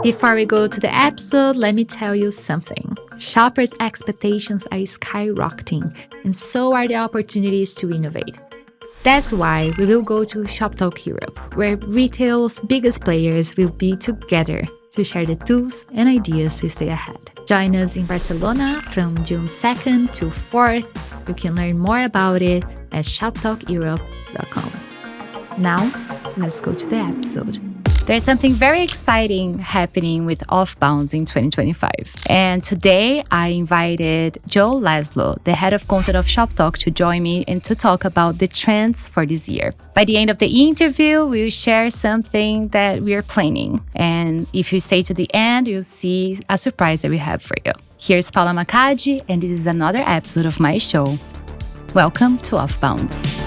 Before we go to the episode, let me tell you something. Shoppers' expectations are skyrocketing, and so are the opportunities to innovate. That's why we will go to Shoptalk Europe, where retail's biggest players will be together to share the tools and ideas to stay ahead. Join us in Barcelona from June 2nd to 4th. You can learn more about it at shoptalkeurope.com. Now, let's go to the episode. There's something very exciting happening with OFFBounds in 2025. And today I invited Joe Lazslo, the head of content of Shoptalk, to join me and to talk about the trends for this year. By the end of the interview, we'll share something that we are planning. And if you stay to the end, you'll see a surprise that we have for you. Here's Paula Macadi, and this is another episode of my show. Welcome to OFFBounds.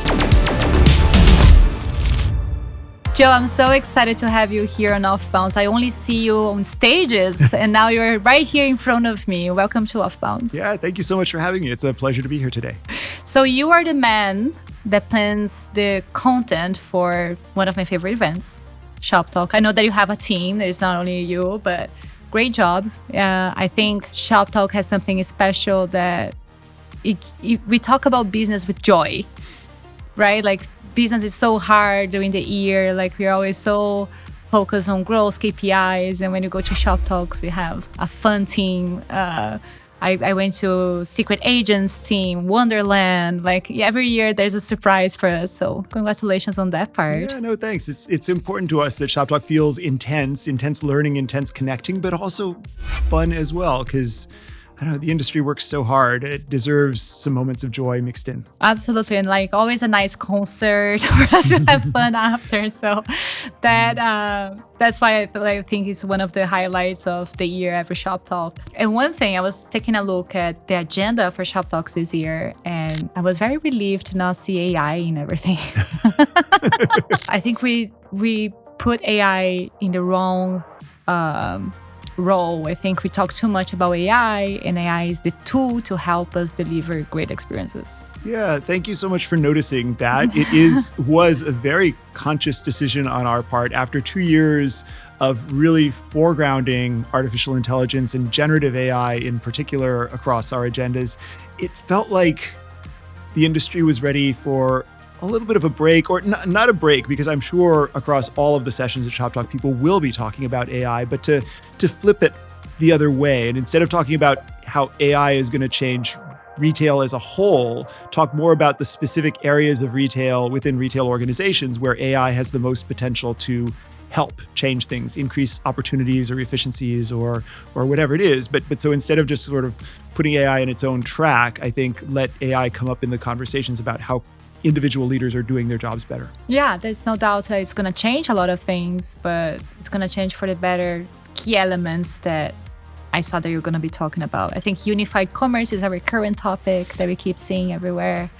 Joe, I'm so excited to have you here on OFFBounds. I only see you on stages, and now you're right here in front of me. Welcome to OFFBounds. Yeah, thank you so much for having me. It's a pleasure to be here today. So you are the man that plans the content for one of my favorite events, Shoptalk. I know that you have a team. There's not only you, but great job. I think Shoptalk has something special that we talk about business with joy, right? Like, business is so hard during the year. Like, we're always so focused on growth, KPIs. And when you go to Shoptalks, we have a fun team. I went to Secret Agents team, Wonderland. Like, every year there's a surprise for us. So congratulations on that part. Yeah, no, thanks. It's important to us that Shoptalk feels intense learning, intense connecting, but also fun as well. Because I don't know, the industry works so hard. It deserves some moments of joy mixed in. Absolutely. And like always a nice concert for us to have fun after. So that's why I think it's one of the highlights of the year every Shoptalk. And one thing, I was taking a look at the agenda for Shoptalks this year, and I was very relieved to not see AI in everything. I think we put AI in the wrong role. I think we talk too much about AI, and AI is the tool to help us deliver great experiences. Yeah, thank you so much for noticing that. It was a very conscious decision on our part after 2 years of really foregrounding artificial intelligence and generative AI in particular across our agendas. It felt like the industry was ready for a little bit of a break, or not a break, because I'm sure across all of the sessions at Shoptalk, people will be talking about AI, but to flip it the other way. And instead of talking about how AI is going to change retail as a whole, talk more about the specific areas of retail within retail organizations where AI has the most potential to help change things, increase opportunities or efficiencies or whatever it is. But so instead of just sort of putting AI in its own track, I think let AI come up in the conversations about how individual leaders are doing their jobs better. Yeah, there's no doubt that it's going to change a lot of things, but it's going to change for the better. Key elements that I saw that you're going to be talking about. I think unified commerce is a recurrent topic that we keep seeing everywhere.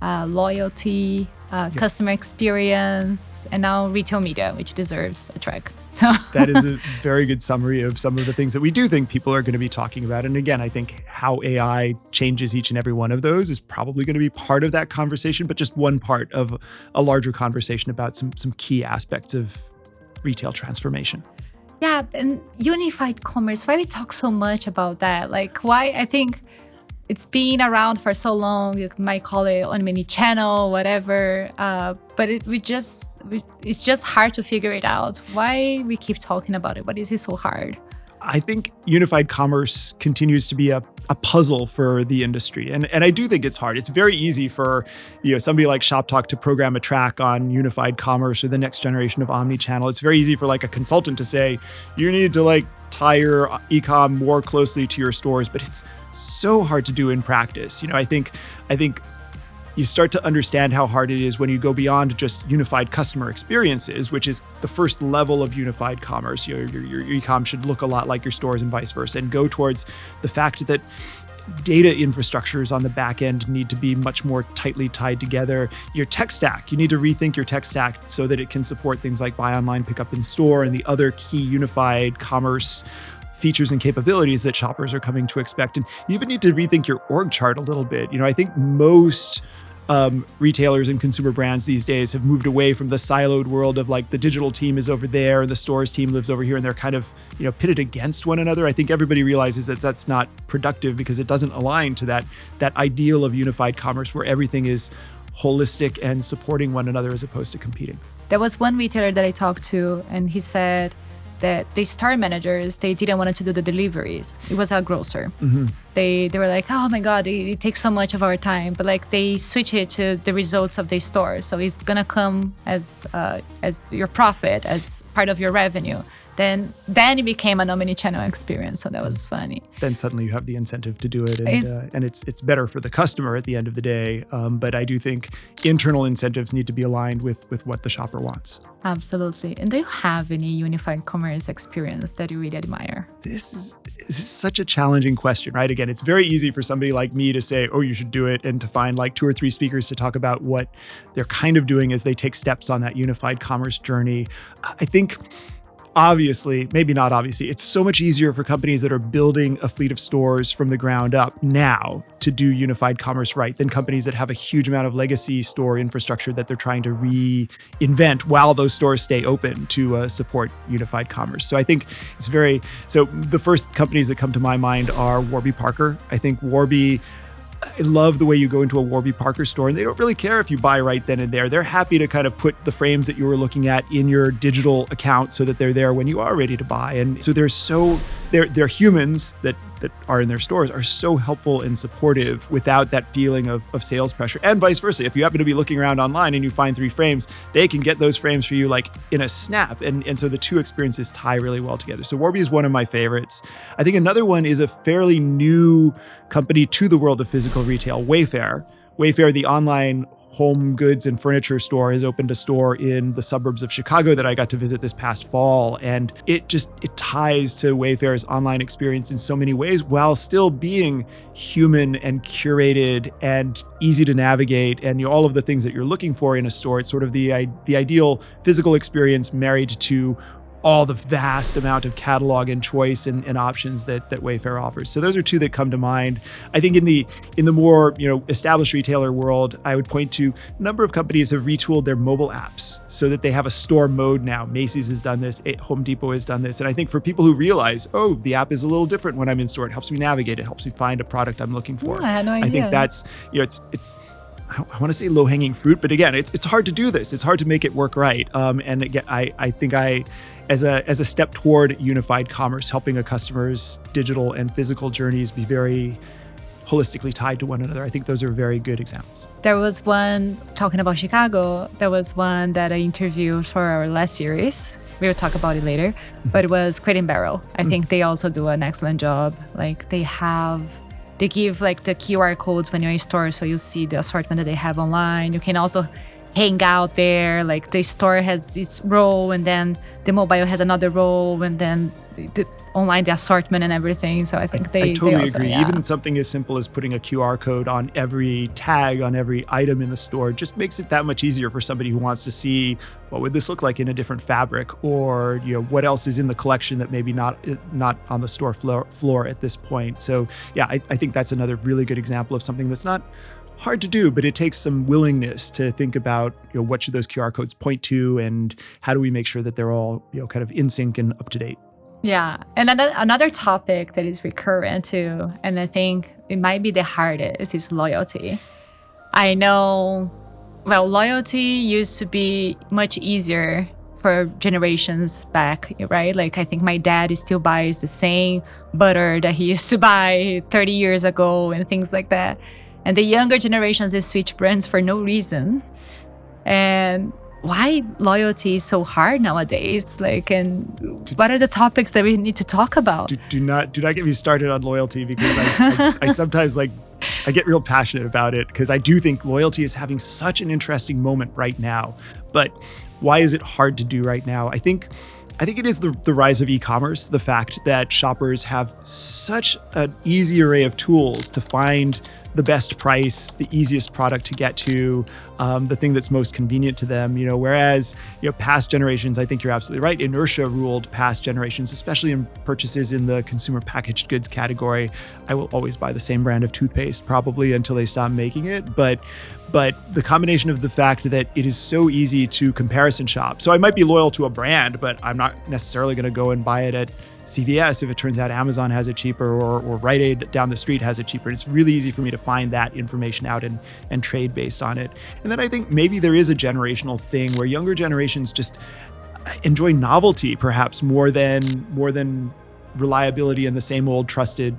Loyalty, customer experience, and now retail media, which deserves a track. So that is a very good summary of some of the things that we do think people are going to be talking about. And again, I think how AI changes each and every one of those is probably going to be part of that conversation, but just one part of a larger conversation about some key aspects of retail transformation. Yeah, and unified commerce, why we talk so much about that? Like, why? I think it's been around for so long. You might call it omni-channel, whatever. But it's just hard to figure it out. Why we keep talking about it? Why is it so hard? I think unified commerce continues to be a puzzle for the industry. And I do think it's hard. It's very easy for somebody like Shoptalk to program a track on unified commerce or the next generation of omni-channel. It's very easy for like a consultant to say, you need to like tie your e-com more closely to your stores, but it's so hard to do in practice. I think you start to understand how hard it is when you go beyond just unified customer experiences, which is the first level of unified commerce. Your e-com should look a lot like your stores and vice versa, and go towards the fact that data infrastructures on the back end need to be much more tightly tied together. Your tech stack, you need to rethink your tech stack so that it can support things like buy online, pick up in store, and the other key unified commerce features and capabilities that shoppers are coming to expect. And you even need to rethink your org chart a little bit. I think most retailers and consumer brands these days have moved away from the siloed world of like the digital team is over there and the stores team lives over here, and they're kind of, pitted against one another. I think everybody realizes that that's not productive because it doesn't align to that ideal of unified commerce where everything is holistic and supporting one another as opposed to competing. There was one retailer that I talked to, and he said that the store managers, they didn't want to do the deliveries. It was a grocer. Mm-hmm. They were like, oh my God, it takes so much of our time. But like they switch it to the results of the store. So it's going to come as your profit, as part of your revenue. Then it became an omni-channel experience. So that was funny. Then suddenly you have the incentive to do it, and it's better for the customer at the end of the day. But I do think internal incentives need to be aligned with what the shopper wants. Absolutely. And do you have any unified commerce experience that you really admire? This is such a challenging question, right? Again, it's very easy for somebody like me to say, oh, you should do it, and to find like 2 or 3 speakers to talk about what they're kind of doing as they take steps on that unified commerce journey. I think obviously, maybe not obviously, it's so much easier for companies that are building a fleet of stores from the ground up now to do unified commerce right than companies that have a huge amount of legacy store infrastructure that they're trying to reinvent while those stores stay open to support unified commerce. So I think so the first companies that come to my mind are Warby Parker. I think Warby, I love the way you go into a Warby Parker store and they don't really care if you buy right then and there. They're happy to kind of put the frames that you were looking at in your digital account so that they're there when you are ready to buy. And so they're humans that are in their stores are so helpful and supportive without that feeling of sales pressure, and vice versa. If you happen to be looking around online and you find 3 frames, they can get those frames for you like in a snap. And so the 2 experiences tie really well together. So Warby is one of my favorites. I think another one is a fairly new company to the world of physical retail, Wayfair. Wayfair, the online home goods and furniture store, has opened a store in the suburbs of Chicago that I got to visit this past fall. And it ties to Wayfair's online experience in so many ways while still being human and curated and easy to navigate and all of the things that you're looking for in a store. It's sort of the ideal physical experience married to all the vast amount of catalog and choice and options that Wayfair offers. So those are 2 that come to mind. I think in the more established retailer world, I would point to a number of companies have retooled their mobile apps so that they have a store mode now. Macy's has done this, Home Depot has done this. And I think for people who realize, oh, the app is a little different when I'm in store, it helps me navigate, it helps me find a product I'm looking for. Yeah, I had no idea. I think that's, it's I want to say low-hanging fruit, but again, it's hard to do this. It's hard to make it work right. And again, I think as a step toward unified commerce, helping a customer's digital and physical journeys be very holistically tied to one another. I think those are very good examples. There was one, talking about Chicago, there was one that I interviewed for our last series. We will talk about it later, but it was Crate & Barrel. I think they also do an excellent job. Like they give like the QR codes when you're in store, so you see the assortment that they have online. You can also hang out there. Like the store has its row, and then the mobile has another row, and then the online, the assortment and everything. So I think I totally they also agree. Yeah. Even something as simple as putting a QR code on every tag, on every item in the store, just makes it that much easier for somebody who wants to see what would this look like in a different fabric, or what else is in the collection that maybe not on the store floor at this point. So yeah, I think that's another really good example of something that's not hard to do, but it takes some willingness to think about what should those QR codes point to, and how do we make sure that they're all kind of in sync and up to date. Yeah. And another topic that is recurrent too, and I think it might be the hardest, is loyalty. I know, loyalty used to be much easier for generations back, right? Like I think my dad still buys the same butter that he used to buy 30 years ago and things like that. And the younger generations, they switch brands for no reason. And why loyalty is so hard nowadays? Like, and what are the topics that we need to talk about? Do not get me started on loyalty, because I sometimes I get real passionate about it, because I do think loyalty is having such an interesting moment right now. But why is it hard to do right now? I think it is the rise of e-commerce, the fact that shoppers have such an easy array of tools to find the best price, the easiest product to get to, the thing that's most convenient to them. Whereas past generations, I think you're absolutely right. Inertia ruled past generations, especially in purchases in the consumer packaged goods category. I will always buy the same brand of toothpaste probably until they stop making it. But the combination of the fact that it is so easy to comparison shop. So I might be loyal to a brand, but I'm not necessarily going to go and buy it at CVS if it turns out Amazon has it cheaper or Rite Aid down the street has it cheaper. It's really easy for me to find that information out and trade based on it. And then I think maybe there is a generational thing where younger generations just enjoy novelty perhaps more than reliability and the same old trusted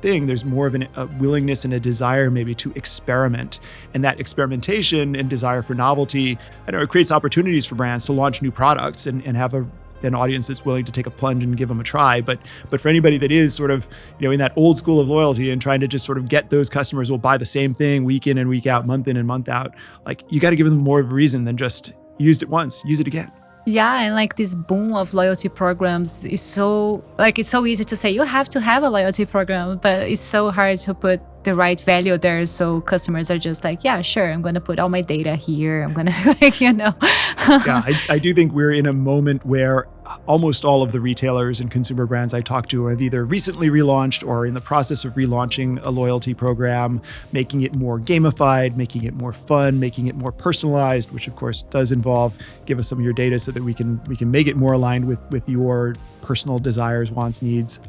thing. There's more of a willingness and a desire maybe to experiment. And that experimentation and desire for novelty, it creates opportunities for brands to launch new products and have an audience that's willing to take a plunge and give them a try. But for anybody that is sort of, in that old school of loyalty and trying to just sort of get those customers who will buy the same thing week in and week out, month in and month out, you got to give them more of a reason than just used it once, use it again. Yeah, and this boom of loyalty programs is so it's so easy to say you have to have a loyalty program, but it's so hard to put the right value there. So customers are just yeah, sure, I'm going to put all my data here. I'm going to, Yeah, I do think we're in a moment where almost all of the retailers and consumer brands I talk to have either recently relaunched or in the process of relaunching a loyalty program, making it more gamified, making it more fun, making it more personalized, which of course does involve give us some of your data so that we can make it more aligned with your personal desires, wants, needs.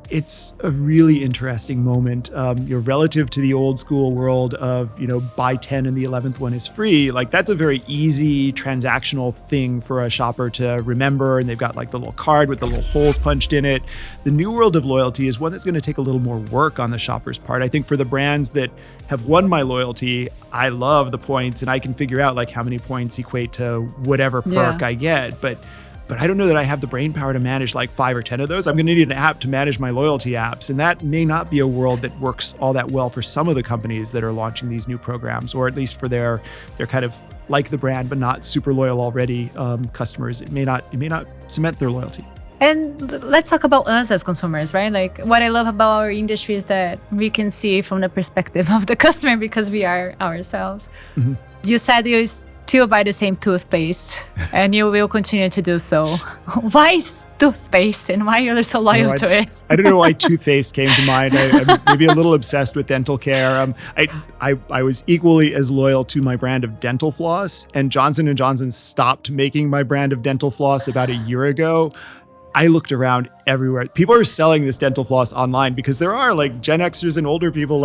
It's a really interesting moment. Relative to the old school world of, buy 10 and the 11th one is free. That's a very easy transactional thing for a shopper to remember. And they've got the little card with the little holes punched in it. The new world of loyalty is one that's going to take a little more work on the shopper's part. I think for the brands that have won my loyalty, I love the points and I can figure out how many points equate to whatever perk I get. But I don't know that I have the brain power to manage 5 or 10 of those. I'm going to need an app to manage my loyalty apps. And that may not be a world that works all that well for some of the companies that are launching these new programs, or at least for their kind of like the brand, but not super loyal already customers. It may not cement their loyalty. And let's talk about us as consumers, right? What I love about our industry is that we can see from the perspective of the customer because we are ourselves. Mm-hmm. You said you still buy the same toothpaste and you will continue to do so. Why is toothpaste and why are you so loyal to it? I don't know why toothpaste came to mind. I'm maybe a little obsessed with dental care. I was equally as loyal to my brand of dental floss, and Johnson & Johnson stopped making my brand of dental floss about a year ago. I looked around everywhere. People are selling this dental floss online because there are Gen Xers and older people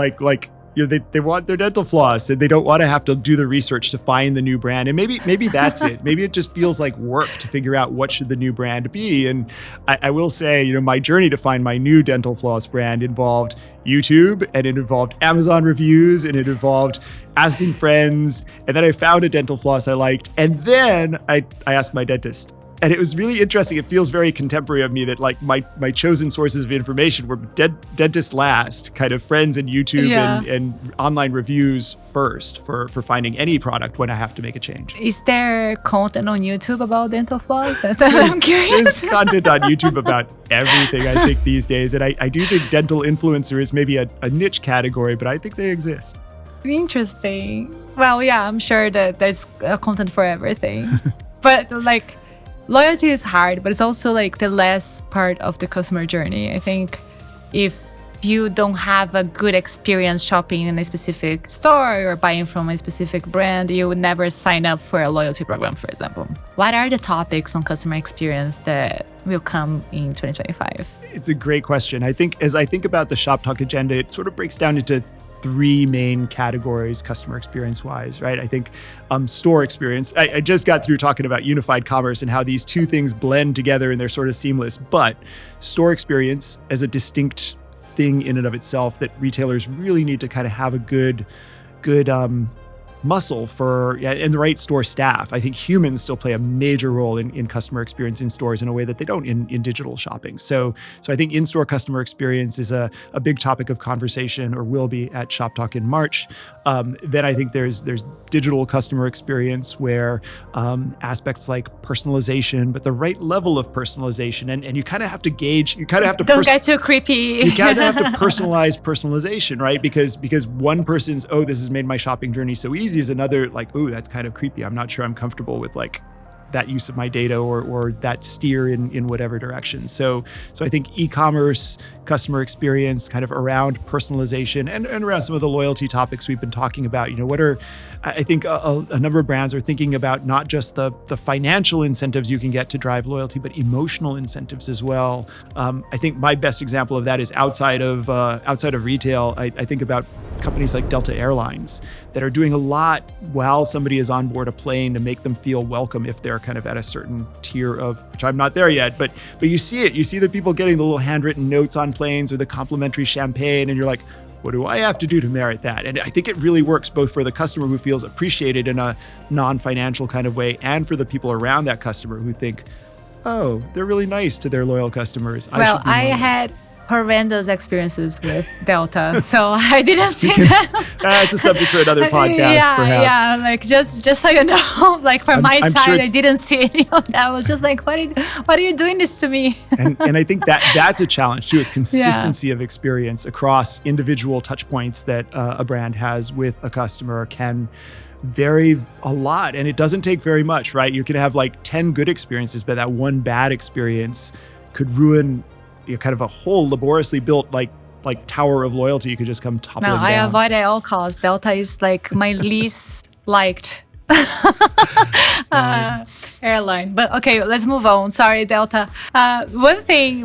they want their dental floss and they don't want to have to do the research to find the new brand. And maybe that's it. Maybe it just feels like work to figure out what should the new brand be. And I will say, my journey to find my new dental floss brand involved YouTube, and it involved Amazon reviews, and it involved asking friends. And then I found a dental floss I liked. And then I asked my dentist. And it was really interesting. It feels very contemporary of me that my chosen sources of information were dentist last, kind of friends and YouTube and online reviews first for finding any product when I have to make a change. Is there content on YouTube about dental floss? I'm curious. There's content on YouTube about everything, I think, these days. And I do think dental influencer is maybe a niche category, but I think they exist. Interesting. Well, yeah, I'm sure that there's content for everything. But loyalty is hard, but it's also the last part of the customer journey. I think if you don't have a good experience shopping in a specific store or buying from a specific brand, you would never sign up for a loyalty program, for example. What are the topics on customer experience that will come in 2025? It's a great question. I think as I think about the Shoptalk agenda, it sort of breaks down into 3 main categories customer experience wise, right? I think store experience. I just got through talking about unified commerce and how these two things blend together and they're sort of seamless. But store experience as a distinct thing in and of itself that retailers really need to kind of have a good muscle and the right store staff. I think humans still play a major role in customer experience in stores in a way that they don't in digital shopping. So I think in-store customer experience is a big topic of conversation, or will be, at Shoptalk in March. Then I think there's digital customer experience where aspects like personalization, but the right level of personalization, and you kind of have to gauge. You kind of have to don't get too creepy. You kind of have to personalize personalization, right? Because one person's, oh, this has made my shopping journey so easy, is another like, ooh, that's kind of creepy. I'm not sure I'm comfortable with like that use of my data or that steer in whatever direction. So I think e-commerce customer experience kind of around personalization and around some of the loyalty topics we've been talking about. I think a number of brands are thinking about not just the financial incentives you can get to drive loyalty, but emotional incentives as well. I think my best example of that is outside of retail. I think about companies like Delta Airlines that are doing a lot while somebody is on board a plane to make them feel welcome if they're kind of at a certain tier of, which I'm not there yet, but you see it. You see the people getting the little handwritten notes on planes or the complimentary champagne, and you're like, what do I have to do to merit that? And I think it really works both for the customer who feels appreciated in a non-financial kind of way, and for the people around that customer who think, oh, they're really nice to their loyal customers. Well, I had horrendous experiences with Delta, so I didn't see that. It's a subject for another podcast, perhaps. Yeah, like just so you know, like from my side, sure I didn't see any of that. I was just like, why are you doing this to me? and I think that's a challenge too, is consistency of experience across individual touch points that a brand has with a customer can vary a lot, and it doesn't take very much, right? You can have like 10 good experiences, but that one bad experience could ruin kind of a whole laboriously built like tower of loyalty. You could just come toppling down. I avoid at all costs. Delta is like my least liked airline. But okay, let's move on. Sorry, Delta. One thing,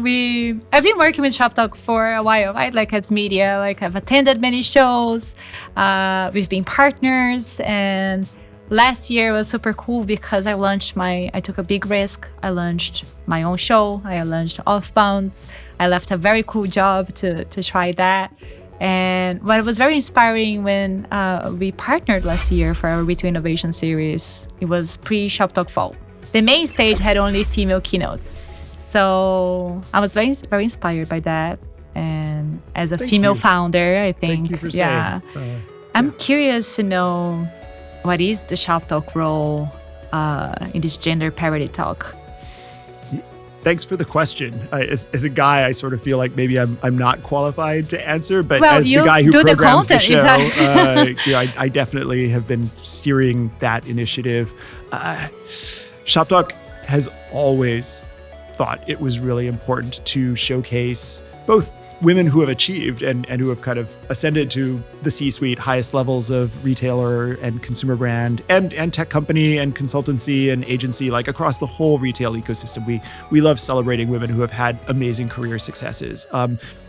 I've been working with Shoptalk for a while, right? Like as media, like I've attended many shows. We've been partners, and last year was super cool because I took a big risk. I launched my own show. I launched OFFBounds. I left a very cool job to try that. And what was very inspiring when we partnered last year for our Retail Innovation Series, it was pre-Shoptalk Fall. The main stage had only female keynotes. So I was very, very inspired by that. And as a female founder, I think, Thank you for saying. I'm curious to know, what is the Shoptalk role in this gender parity talk? Thanks for the question. As a guy, I sort of feel like maybe I'm not qualified to answer, but well, as the guy who programs the show, exactly. I definitely have been steering that initiative. Shoptalk has always thought it was really important to showcase both women who have achieved and who have kind of ascended to the C-suite, highest levels of retailer and consumer brand and tech company and consultancy and agency, like across the whole retail ecosystem. We love celebrating women who have had amazing career successes.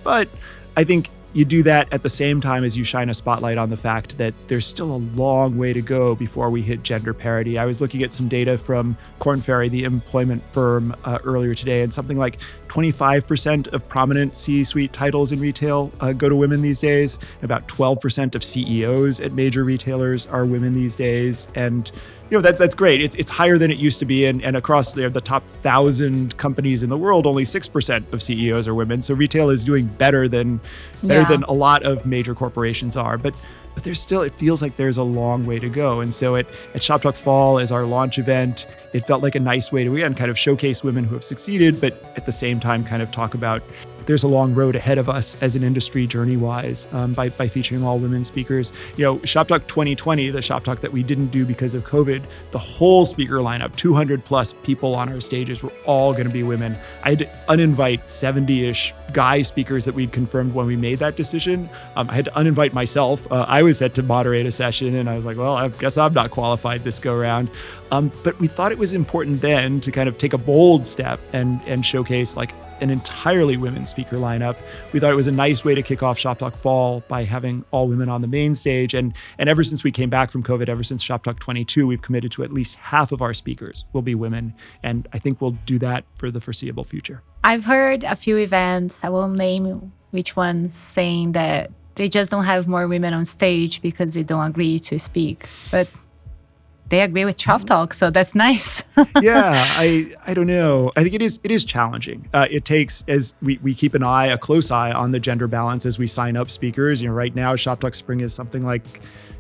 But I think you do that at the same time as you shine a spotlight on the fact that there's still a long way to go before we hit gender parity. I was looking at some data from Korn Ferry, the employment firm, earlier today, and something like 25% of prominent C-suite titles in retail go to women these days. About 12% of CEOs at major retailers are women these days. And that's great. It's higher than it used to be. And across the top 1,000 companies in the world, only 6% of CEOs are women. So retail is doing better than a lot of major corporations are. But there's still, it feels like there's a long way to go. And so at Shoptalk Fall, as our launch event, it felt like a nice way to, again, kind of showcase women who have succeeded, but at the same time kind of talk about there's a long road ahead of us as an industry journey-wise by featuring all women speakers. Shoptalk 2020, the Shoptalk that we didn't do because of COVID, the whole speaker lineup, 200 plus people on our stages were all going to be women. I had to uninvite 70-ish guy speakers that we'd confirmed when we made that decision. I had to uninvite myself. I was set to moderate a session, and I was like, well, I guess I'm not qualified this go around. But we thought it was important then to kind of take a bold step and showcase like an entirely women's speaker lineup. We thought it was a nice way to kick off Shoptalk Fall by having all women on the main stage. And ever since we came back from COVID, ever since Shoptalk 22, we've committed to at least half of our speakers will be women. And I think we'll do that for the foreseeable future. I've heard a few events, I won't name which ones, saying that they just don't have more women on stage because they don't agree to speak. But they agree with Shoptalk, so that's nice. Yeah, I don't know. I think it is challenging. It takes, as we keep a close eye on the gender balance as we sign up speakers. Right now, Shoptalk Spring is something like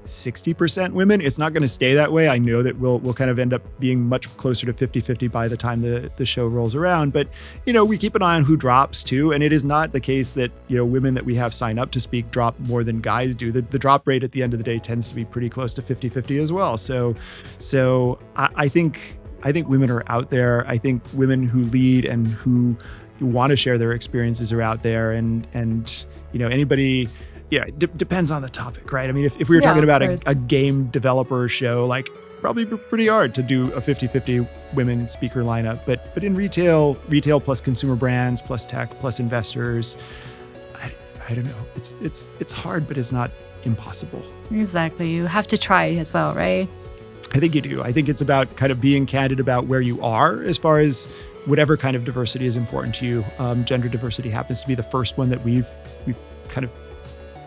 60% women. It's not going to stay that way. I know that we'll kind of end up being much closer to 50-50 by the time the show rolls around. But, we keep an eye on who drops too. And it is not the case that, women that we have sign up to speak drop more than guys do. The drop rate at the end of the day tends to be pretty close to 50-50 as well. So I think women are out there. I think women who lead and who want to share their experiences are out there. And anybody... Yeah, it depends on the topic, right? I mean, if we were talking about a game developer show, like probably pretty hard to do a 50-50 women speaker lineup. But in retail plus consumer brands, plus tech, plus investors, I don't know. It's hard, but it's not impossible. Exactly. You have to try it as well, right? I think you do. I think it's about kind of being candid about where you are as far as whatever kind of diversity is important to you. Gender diversity happens to be the first one that we've kind of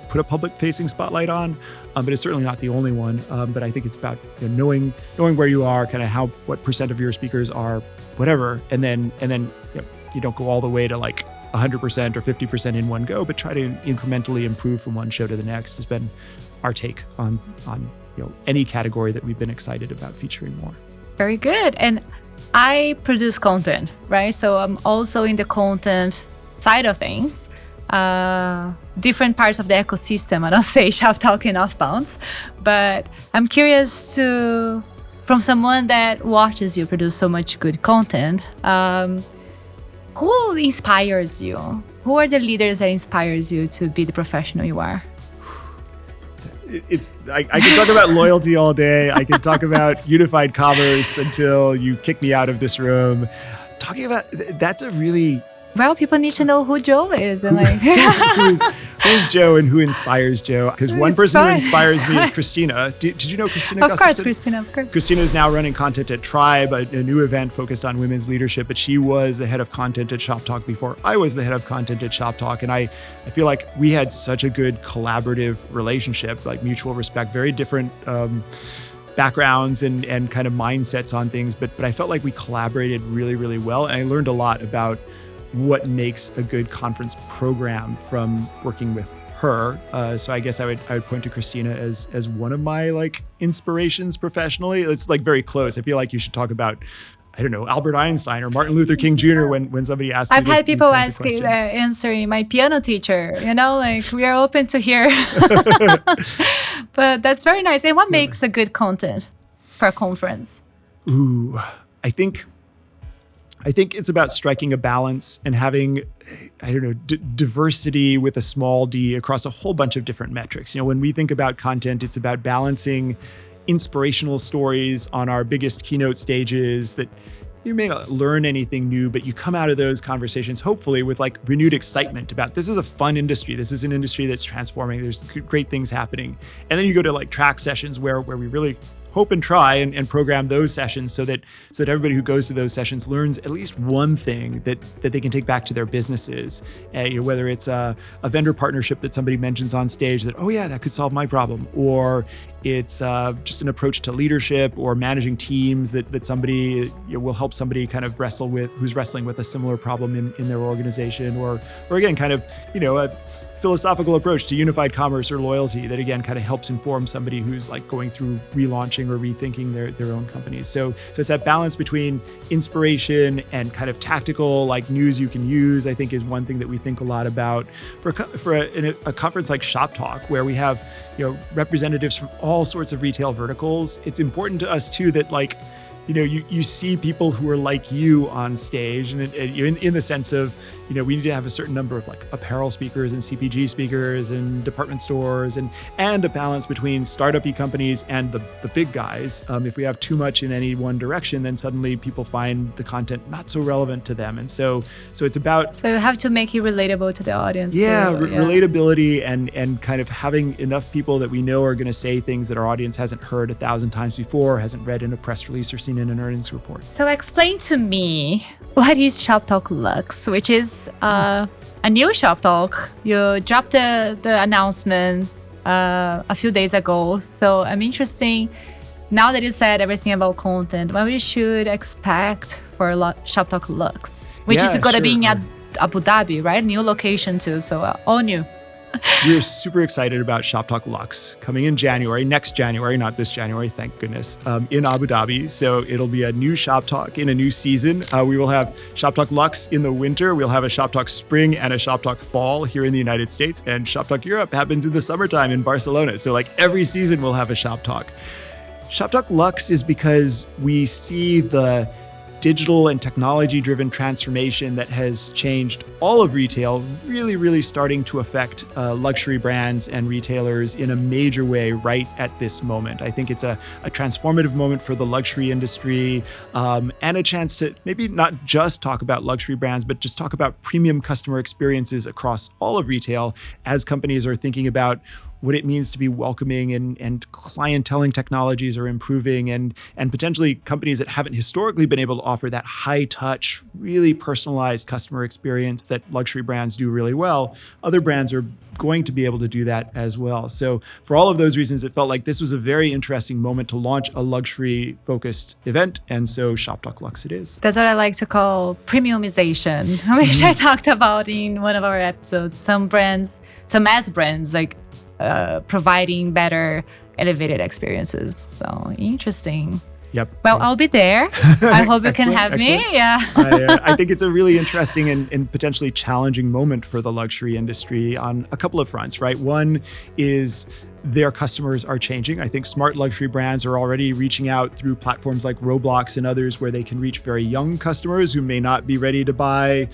put a public-facing spotlight on, but it's certainly not the only one. But I think it's about knowing where you are, kind of what percent of your speakers are whatever, and then you don't go all the way to like 100% or 50% in one go, but try to incrementally improve from one show to the next has been our take on any category that we've been excited about featuring more. Very good. And I produce content, right? So I'm also in the content side of things. Different parts of the ecosystem. I don't say Shoptalk and OFFBounds, but I'm curious from someone that watches you produce so much good content, who inspires you? Who are the leaders that inspires you to be the professional you are? I can talk about loyalty all day. I can talk about unified commerce until you kick me out of this room. Talking about that's a really... Well, people need to know who Joe is. And who's Joe and who inspires Joe? Because one person who inspires me is Christina. Did you know Christina? Of course, Christina, of course. Christina is now running content at Tribe, a new event focused on women's leadership. But she was the head of content at Shoptalk before I was the head of content at Shoptalk. And I feel like we had such a good collaborative relationship, like mutual respect, very different backgrounds and kind of mindsets on things. But I felt like we collaborated really, really well. And I learned a lot about what makes a good conference program from working with her. So I guess I would point to Christina as one of my like inspirations professionally. It's like very close. I feel like you should talk about, I don't know, Albert Einstein or Martin Luther King Jr. when somebody asks me I've had people asking, answering my piano teacher, like we are open to hear. But that's very nice. And what makes a good content for a conference? Ooh, I think it's about striking a balance and having, diversity with a small d across a whole bunch of different metrics. When we think about content, it's about balancing inspirational stories on our biggest keynote stages that you may not learn anything new, but you come out of those conversations, hopefully with like renewed excitement about this is a fun industry. This is an industry that's transforming. There's great things happening. And then you go to like track sessions where we really hope and try and program those sessions so that everybody who goes to those sessions learns at least one thing that they can take back to their businesses. Whether it's a vendor partnership that somebody mentions on stage that, oh yeah, that could solve my problem, or it's just an approach to leadership or managing teams that somebody will help somebody kind of wrestle with, who's wrestling with a similar problem in their organization, or again, kind of, a philosophical approach to unified commerce or loyalty that again kind of helps inform somebody who's like going through relaunching or rethinking their own companies. So it's that balance between inspiration and kind of tactical like news you can use, I think is one thing that we think a lot about for a conference like Shoptalk, where we have representatives from all sorts of retail verticals. It's important to us too that like you see people who are like you on stage, and in the sense of, we need to have a certain number of like apparel speakers and CPG speakers and department stores and a balance between startup-y companies and the big guys. If we have too much in any one direction, then suddenly people find the content not so relevant to them. And so it's about... So you have to make it relatable to the audience. Yeah, relatability and kind of having enough people that we know are going to say things that our audience hasn't heard 1,000 times before, hasn't read in a press release or seen in an earnings report. So explain to me, what is Shoptalk Luxe, which is a new Shoptalk. You dropped the announcement a few days ago. So I'm interested, now that you said everything about content, what we should expect for Shoptalk Luxe, which is going to be in Abu Dhabi, right? New location too. So all new. We're super excited about Shoptalk Luxe coming in January, next January, not this January, thank goodness, in Abu Dhabi. So it'll be a new Shoptalk in a new season. We will have Shoptalk Luxe in the winter. We'll have a Shoptalk Spring and a Shoptalk Fall here in the United States. And Shoptalk Europe happens in the summertime in Barcelona. So like every season we'll have a Shoptalk. Shoptalk Luxe is because we see the digital and technology-driven transformation that has changed all of retail, really starting to affect luxury brands and retailers in a major way right at this moment. I think it's a transformative moment for the luxury industry, and a chance to maybe not just talk about luxury brands, but just talk about premium customer experiences across all of retail as companies are thinking about what it means to be welcoming and clienteling technologies are improving, and potentially companies that haven't historically been able to offer that high touch, really personalized customer experience that luxury brands do really well. Other brands are going to be able to do that as well. So for all of those reasons, it felt like this was a very interesting moment to launch a luxury focused event. And so Shoptalk Luxe it is. That's what I like to call premiumization, which I talked about in one of our episodes. Some mass brands like providing better elevated experiences. So interesting. Yep. Well, I'll be there. I hope you can have me. Yeah. I think it's a really interesting and potentially challenging moment for the luxury industry on a couple of fronts, right? One is their customers are changing. I think smart luxury brands are already reaching out through platforms like Roblox and others where they can reach very young customers who may not be ready to buy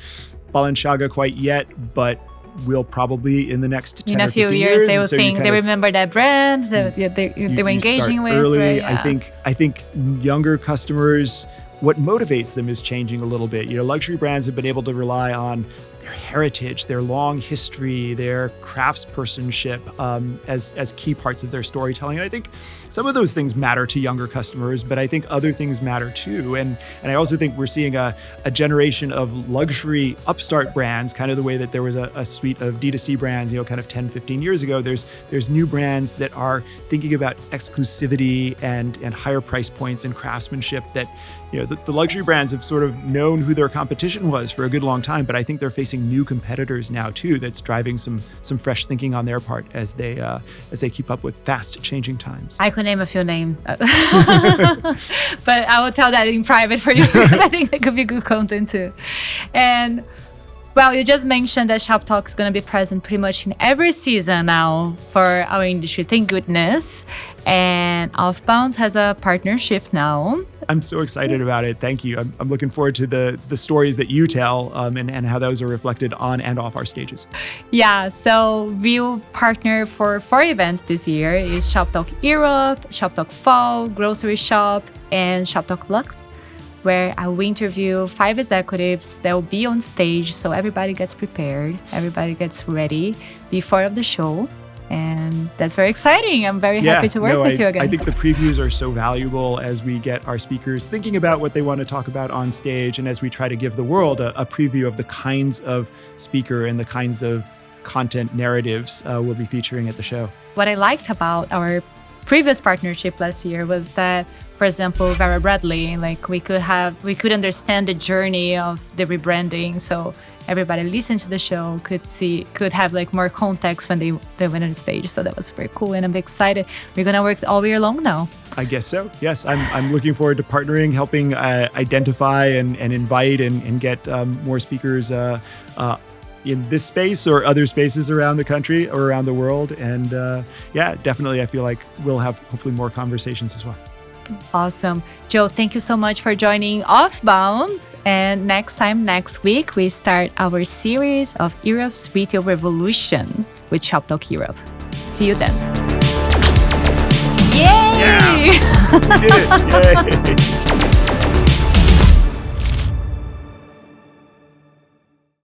Balenciaga quite yet, but will probably in the next 10 in a few years they will think they remember that brand they were engaging with early. Right? Yeah. I think younger customers, what motivates them is changing a little bit. Luxury brands have been able to rely on their heritage, their long history, their craftspersonship as key parts of their storytelling. And I think some of those things matter to younger customers, but I think other things matter too. And I also think we're seeing a generation of luxury upstart brands, kind of the way that there was a suite of D2C brands, kind of 10, 15 years ago. There's new brands that are thinking about exclusivity and higher price points and craftsmanship that the luxury brands have sort of known who their competition was for a good long time, but I think they're facing new competitors now too. That's driving some fresh thinking on their part as they keep up with fast changing times. I could name a few names, but I will tell that in private for you because I think that could be good content too. And well, you just mentioned that Shoptalk is going to be present pretty much in every season now for our industry. Thank goodness. And OFFBounds has a partnership now. I'm so excited about it. Thank you. I'm looking forward to the stories that you tell and how those are reflected on and off our stages. Yeah, so we'll partner for 4 events this year. It's Shoptalk Europe, Shoptalk Fall, Grocery Shop, and Shoptalk Luxe, where I will interview 5 executives that will be on stage so everybody gets prepared, everybody gets ready before of the show. And that's very exciting. I'm very happy to work with you again. I think the previews are so valuable as we get our speakers thinking about what they want to talk about on stage, and as we try to give the world a preview of the kinds of speaker and the kinds of content narratives we'll be featuring at the show. What I liked about our previous partnership last year was that, for example, Vera Bradley, like we could understand the journey of the rebranding. So everybody listening to the show could have like more context when they went on stage. So that was very cool, and I'm excited. We're gonna work all year long now. I guess so. Yes, I'm looking forward to partnering, helping identify and invite and get more speakers in this space or other spaces around the country or around the world. And definitely, I feel like we'll have hopefully more conversations as well. Awesome. Joe, thank you so much for joining OFFBounds. And next week, we start our series of Europe's Retail Revolution with Shoptalk Europe. See you then. Yay! Yeah. We did it. Yay!